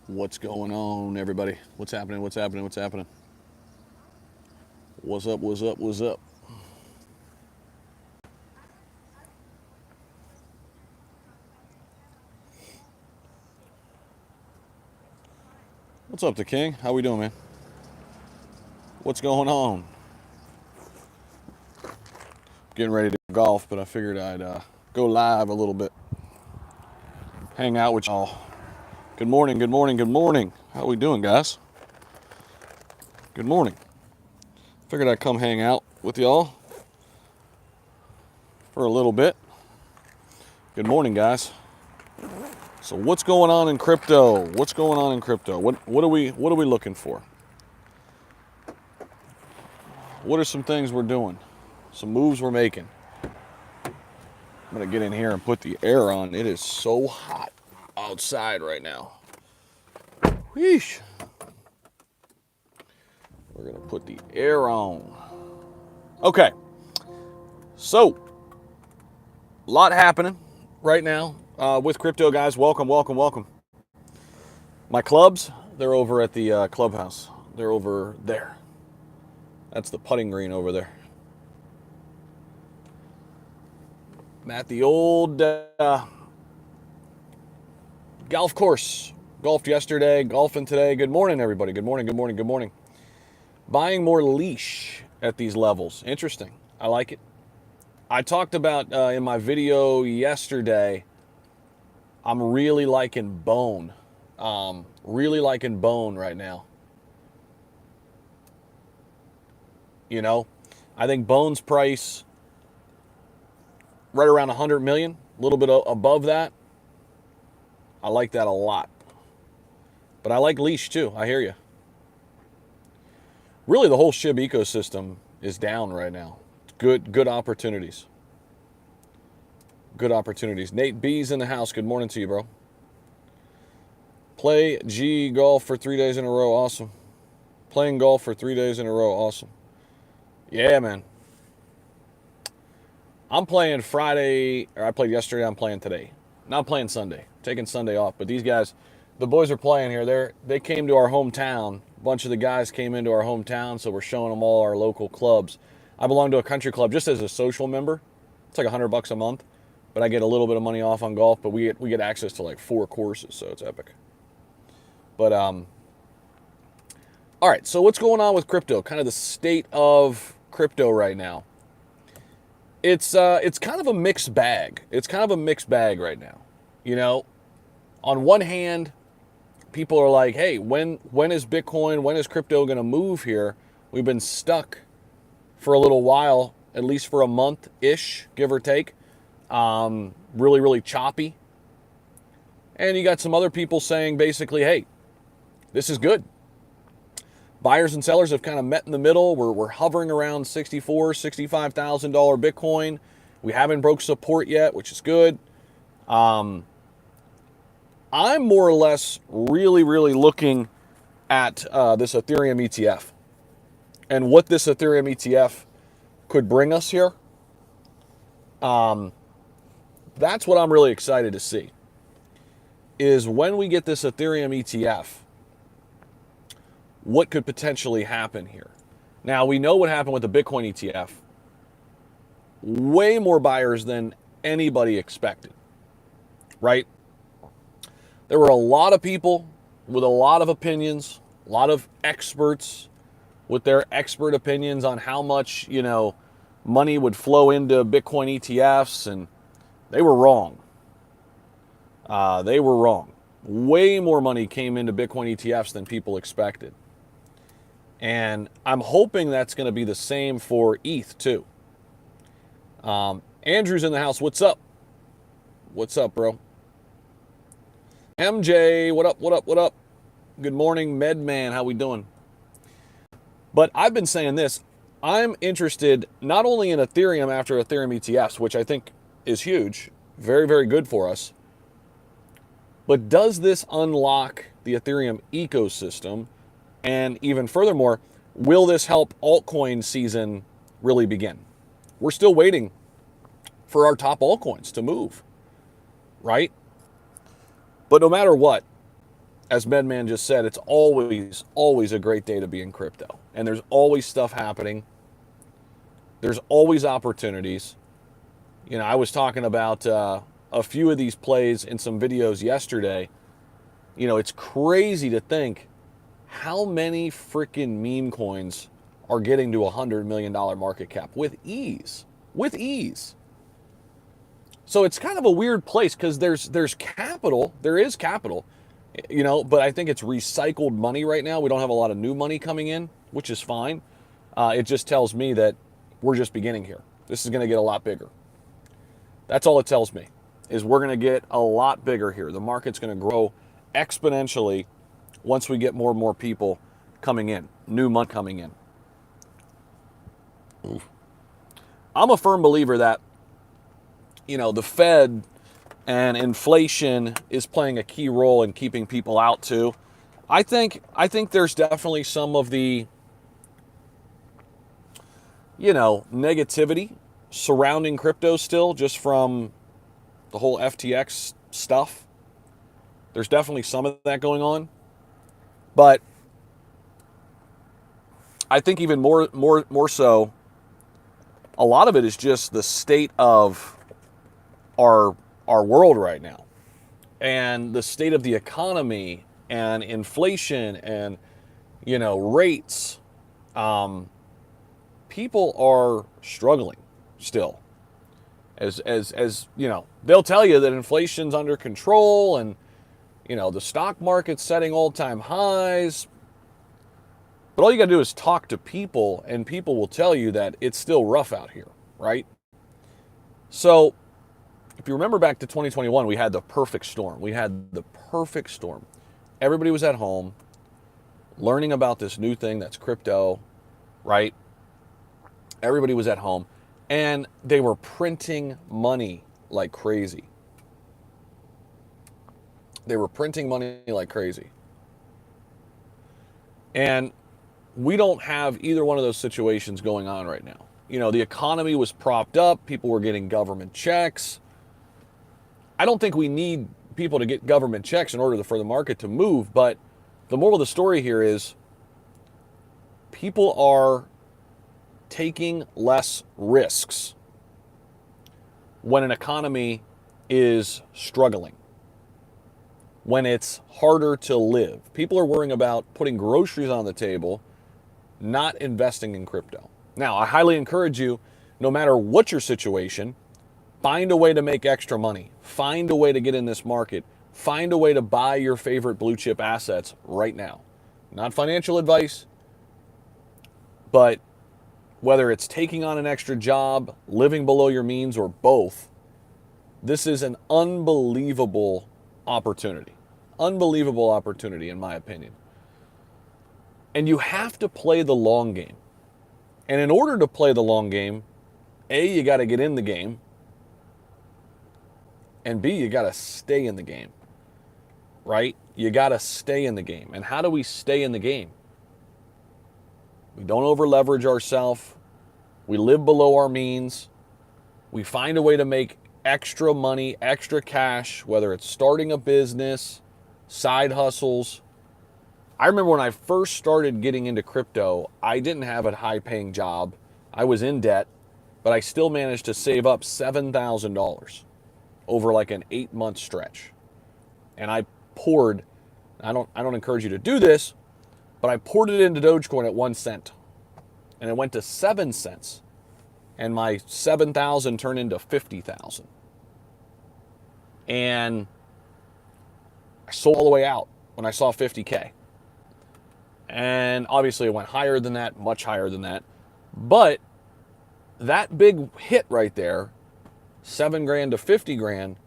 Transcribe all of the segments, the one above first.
What's going on, everybody? What's happening? What's happening? What's happening? What's up? What's up? What's up? What's up, the King? How we doing, man? What's going on? Getting ready to golf, but I figured I'd go live a little bit, hang out with y'all. Good morning. Good morning. Good morning. How we doing, guys? Good morning. Figured I'd come hang out with y'all for a little bit. Good morning, guys. So what's going on in crypto? What's going on in crypto? What are we looking for? What are some things we're doing? Some moves we're making. I'm gonna get in here and put the air on. It is so hot outside right now. Wheesh. We're gonna put the air on. Okay. So, a lot happening right now with crypto, guys. Welcome, welcome, welcome. My clubs, they're over at the clubhouse. They're over there. That's the putting green over there. I'm at the old golf course. Golfed yesterday, golfing today. Good morning, everybody. Good morning, good morning, good morning. Buying more leash at these levels. Interesting. I like it. I talked about in my video yesterday, I'm really liking bone. Really liking bone right now. You know, I think bone's price right around 100 million, a little bit above that. I like that a lot. But I like leash too. I hear you. Really, the whole SHIB ecosystem is down right now. Good opportunities. Good opportunities. Nate B's in the house. Good morning to you, bro. Play G golf for 3 days in a row. Awesome. Playing golf for 3 days in a row. Awesome. Yeah, man. I'm playing Friday, or I played yesterday. I'm playing today. Not playing Sunday. Taking Sunday off. But these guys, the boys are playing here. They came to our hometown. A bunch of the guys came into our hometown, so we're showing them all our local clubs. I belong to a country club just as a social member. It's like $100 a month, but I get a little bit of money off on golf. But we get access to like 4 courses, so it's epic. But all right. So what's going on with crypto? Kind of the state of crypto right now. It's kind of a mixed bag. It's kind of a mixed bag right now. You know, on one hand, people are like, hey, when is Bitcoin, when is crypto going to move here? We've been stuck for a little while, at least for a month-ish, give or take. Really, really choppy. And you got some other people saying basically, hey, this is good. Buyers and sellers have kind of met in the middle. We're hovering around $64,000, $65,000 Bitcoin. We haven't broke support yet, which is good. I'm more or less really, really looking at this Ethereum ETF and what this Ethereum ETF could bring us here. That's what I'm really excited to see, is when we get this Ethereum ETF, what could potentially happen here. Now, we know what happened with the Bitcoin ETF. Way more buyers than anybody expected, right? There were a lot of people with a lot of opinions, a lot of experts with their expert opinions on how much, money would flow into Bitcoin ETFs, and they were wrong. They were wrong. Way more money came into Bitcoin ETFs than people expected. And I'm hoping that's going to be the same for ETH too. Andrew's in the house. What's up? What's up, bro? MJ, what up, what up, what up? Good morning, Medman. How we doing? But I've been saying this. I'm interested not only in Ethereum after Ethereum ETFs, which I think is huge, very, very good for us, but does this unlock the Ethereum ecosystem? And even furthermore, will this help altcoin season really begin? We're still waiting for our top altcoins to move, right? But no matter what, as Medman just said, it's always, always a great day to be in crypto. And there's always stuff happening. There's always opportunities. You know, I was talking about a few of these plays in some videos yesterday. You know, it's crazy to think how many freaking meme coins are getting to $100 million market cap with ease. With ease. So it's kind of a weird place because there's capital. There is capital, you know, but I think it's recycled money right now. We don't have a lot of new money coming in, which is fine. It just tells me that we're just beginning here. This is going to get a lot bigger. That's all it tells me, is we're going to get a lot bigger here. The market's going to grow exponentially once we get more and more people coming in, new money coming in. I'm a firm believer that, you know, the Fed and inflation is playing a key role in keeping people out too. I think there's definitely some of the, you know, negativity surrounding crypto still, just from the whole FTX stuff. There's definitely some of that going on. But I think even more so, a lot of it is just the state of our world right now, and the state of the economy and inflation and, you know, rates. People are struggling still. As you know, they'll tell you that inflation's under control and, you know, the stock market's setting all-time highs. But all you got to do is talk to people, and people will tell you that it's still rough out here, right? So if you remember back to 2021, we had the perfect storm. We had the perfect storm. Everybody was at home learning about this new thing that's crypto, right? Everybody was at home, and they were printing money like crazy. They were printing money like crazy. And we don't have either one of those situations going on right now. You know, the economy was propped up. People were getting government checks. I don't think we need people to get government checks in order for the market to move. But the moral of the story here is people are taking less risks when an economy is struggling, when it's harder to live. People are worrying about putting groceries on the table, not investing in crypto. Now, I highly encourage you, no matter what your situation, find a way to make extra money. Find a way to get in this market. Find a way to buy your favorite blue chip assets right now. Not financial advice, but whether it's taking on an extra job, living below your means, or both, this is an unbelievable opportunity. Unbelievable opportunity, in my opinion. And you have to play the long game. And in order to play the long game, A, you got to get in the game. And B, you got to stay in the game. Right? You got to stay in the game. And how do we stay in the game? We don't over leverage ourselves. We live below our means. We find a way to make extra money, extra cash, whether it's starting a business, side hustles. I remember when I first started getting into crypto, I didn't have a high-paying job. I was in debt, but I still managed to save up $7,000 over like an 8-month stretch. And I poured, I don't encourage you to do this, but I poured it into Dogecoin at 1 cent. And it went to 7 cents. And my 7,000 turned into 50,000. And I sold all the way out when I saw 50K. And obviously it went higher than that, much higher than that. But that big hit right there, 7 grand to 50 grand,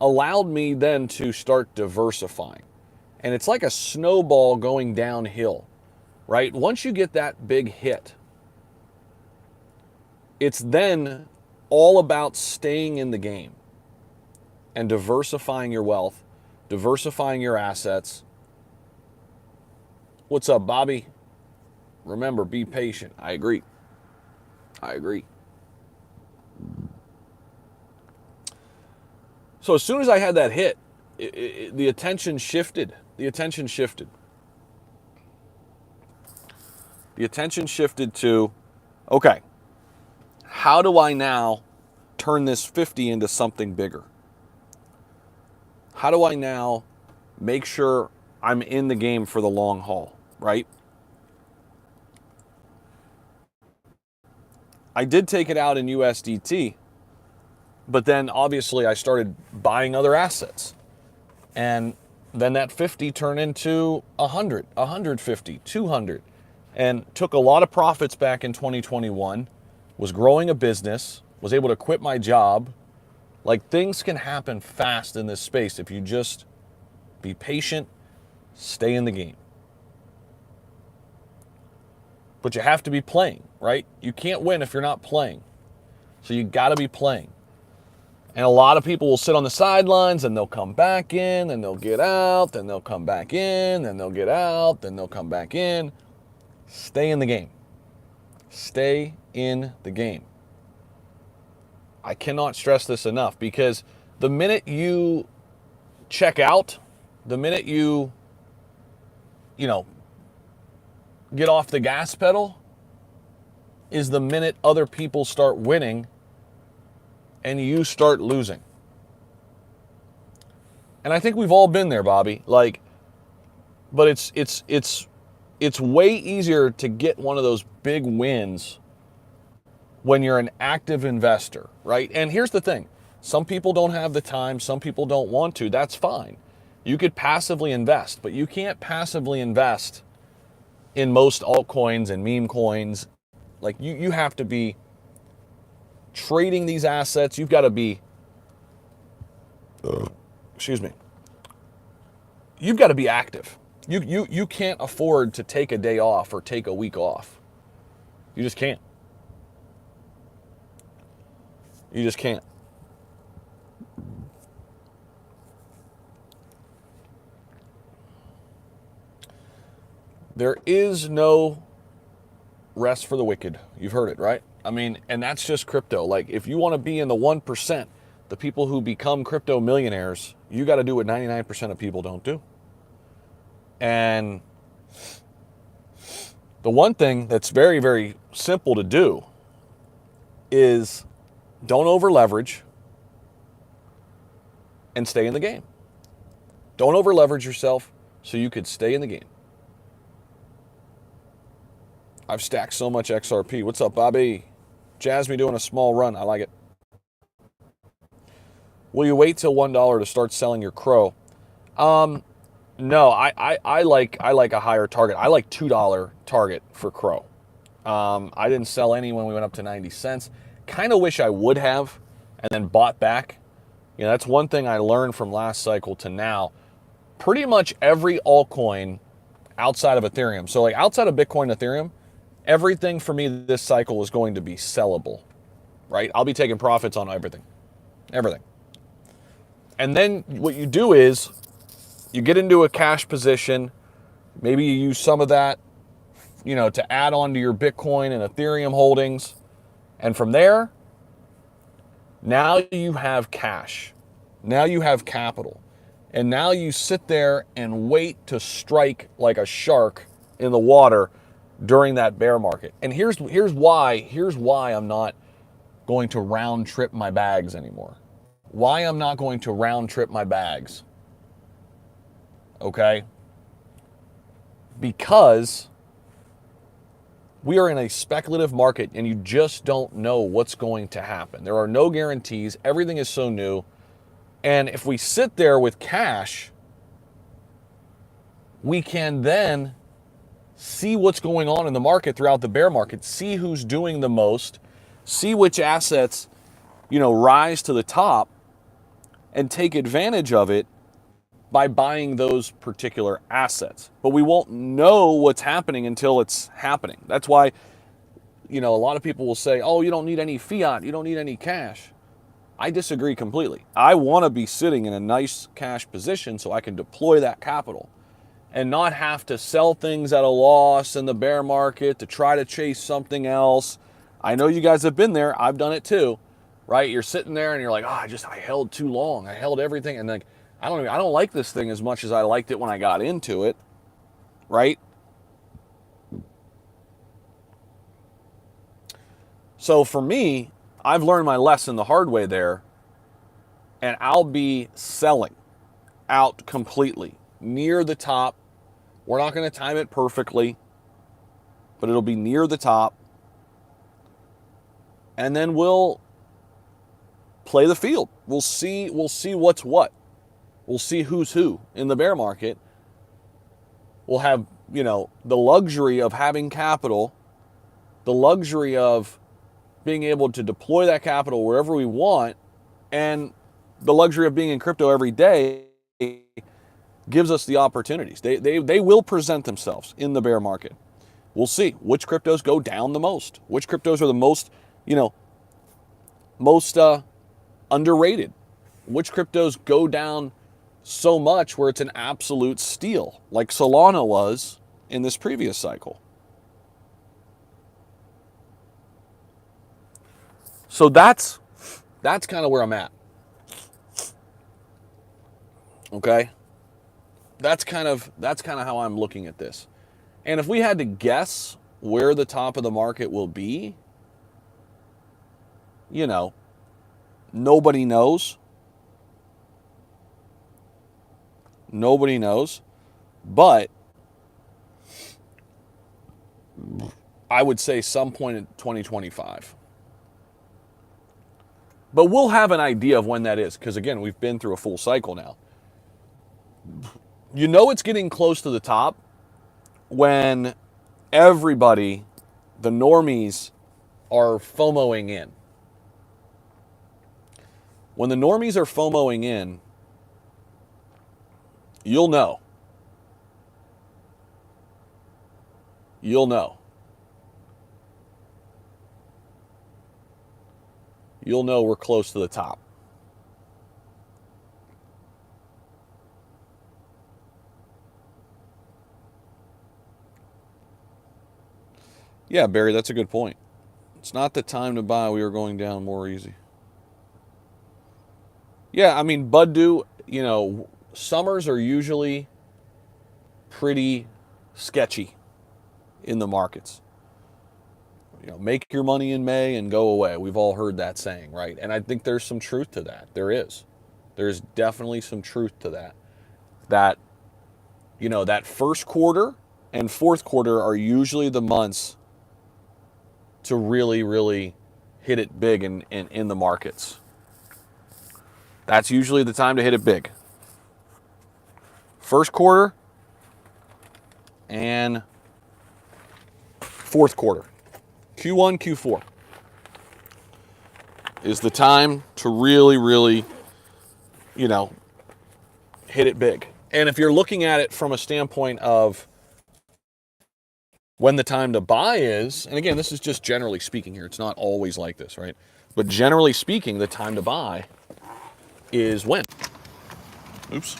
allowed me then to start diversifying. And it's like a snowball going downhill, right? Once you get that big hit, it's then all about staying in the game and diversifying your wealth, diversifying your assets. What's up, Bobby? Remember, be patient. I agree. So as soon as I had that hit, the attention shifted. The attention shifted. The attention shifted to, okay, how do I now turn this 50 into something bigger? How do I now make sure I'm in the game for the long haul, right? I did take it out in USDT, but then obviously I started buying other assets. And then that 50 turned into 100, 150, 200, and took a lot of profits back in 2021, was growing a business, was able to quit my job. Like, things can happen fast in this space if you just be patient, stay in the game. But you have to be playing, right? You can't win if you're not playing. So you got to be playing. And a lot of people will sit on the sidelines and they'll come back in, then they'll get out, then they'll come back in, then they'll get out, then they'll come back in. Stay in the game. Stay in the game. I cannot stress this enough, because the minute you check out, the minute you get off the gas pedal, is the minute other people start winning and you start losing. And I think we've all been there, Bobby. But it's way easier to get one of those big wins when you're an active investor, right? And here's the thing. Some people don't have the time. Some people don't want to. That's fine. You could passively invest, but you can't passively invest in most altcoins and meme coins. Like, you have to be trading these assets. You've got to be, you've got to be active. You can't afford to take a day off or take a week off. You just can't. You just can't. There is no rest for the wicked. You've heard it, right? I mean, and that's just crypto. Like, if you want to be in the 1%, the people who become crypto millionaires, you got to do what 99% of people don't do. And the one thing that's very, very simple to do is don't over leverage and stay in the game. Don't over leverage yourself so you could stay in the game. I've stacked so much XRP. What's up, Bobby? Jasmine doing a small run. I like it. Will you wait till $1 to start selling your crow? No, I like a higher target. I like $2 target for crow. I didn't sell any when we went up to 90 cents. Kind of wish I would have, and then bought back. You know, that's one thing I learned from last cycle to now. Pretty much every altcoin outside of Ethereum. So like outside of Bitcoin and Ethereum, everything for me this cycle is going to be sellable, right? I'll be taking profits on everything. Everything. And then what you do is you get into a cash position. Maybe you use some of that, to add on to your Bitcoin and Ethereum holdings. And from there, now you have cash. Now you have capital. And now you sit there and wait to strike like a shark in the water during that bear market. And here's why I'm not going to round trip my bags anymore. Why I'm not going to round trip my bags. Okay? Because we are in a speculative market and you just don't know what's going to happen. There are no guarantees. Everything is so new. And if we sit there with cash, we can then see what's going on in the market throughout the bear market, see who's doing the most, see which assets, rise to the top, and take advantage of it by buying those particular assets. But we won't know what's happening until it's happening. That's why, a lot of people will say, oh, you don't need any fiat, you don't need any cash. I disagree completely. I want to be sitting in a nice cash position so I can deploy that capital and not have to sell things at a loss in the bear market to try to chase something else. I know you guys have been there. I've done it too, right? You're sitting there and you're like, I held too long. I held everything. And I don't like this thing as much as I liked it when I got into it, right? So for me, I've learned my lesson the hard way there, and I'll be selling out completely near the top. We're not going to time it perfectly, but it'll be near the top. And then we'll play the field. We'll see what's what. We'll see who's who in the bear market. We'll have, the luxury of having capital, the luxury of being able to deploy that capital wherever we want, and the luxury of being in crypto every day gives us the opportunities. They will present themselves in the bear market. We'll see which cryptos go down the most, which cryptos are the most, most underrated, which cryptos go down so much where it's an absolute steal, like Solana was in this previous cycle. So that's kind of where I'm at. Okay? That's kind of how I'm looking at this. And if we had to guess where the top of the market will be, nobody knows. Nobody knows. But I would say some point in 2025. But we'll have an idea of when that is, because again, we've been through a full cycle now. It's getting close to the top when everybody, the normies, are FOMOing in. When the normies are FOMOing in, you'll know. You'll know. You'll know we're close to the top. Yeah, Barry, that's a good point. It's not the time to buy. We are going down more easy. Yeah, I mean, Bud do, summers are usually pretty sketchy in the markets. Make your money in May and go away. We've all heard that saying, right? And I think there's some truth to that. There is. There's definitely some truth to that. That, that first quarter and fourth quarter are usually the months to really, really hit it big in the markets. That's usually the time to hit it big. First quarter and fourth quarter. Q1, Q4 is the time to really, really, hit it big. And if you're looking at it from a standpoint of when the time to buy is, and again, this is just generally speaking here, it's not always like this, right? But generally speaking, the time to buy is when? Oops.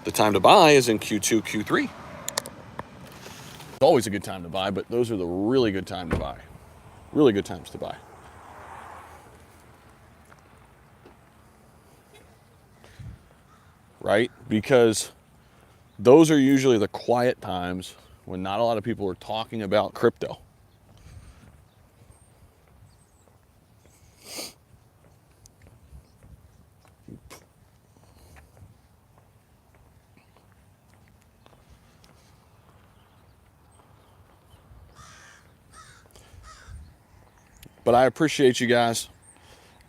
The time to buy is in Q2, Q3. It's always a good time to buy, but those are the really good time to buy. Really good times to buy. Right? Because those are usually the quiet times when not a lot of people are talking about crypto. But I appreciate you guys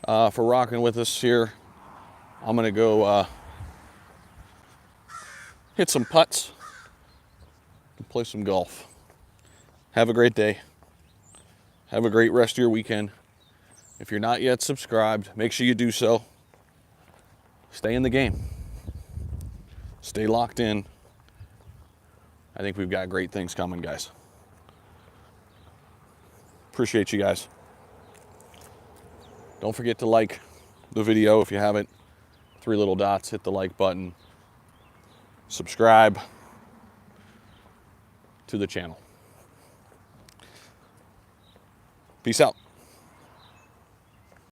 for rocking with us here. I'm going to go hit some putts and play some golf. Have a great day. Have a great rest of your weekend. If you're not yet subscribed, make sure you do so. Stay in the game. Stay locked in. I think we've got great things coming, guys. Appreciate you guys. Don't forget to like the video if you haven't. 3 little dots, hit the like button. Subscribe to the channel. Peace out.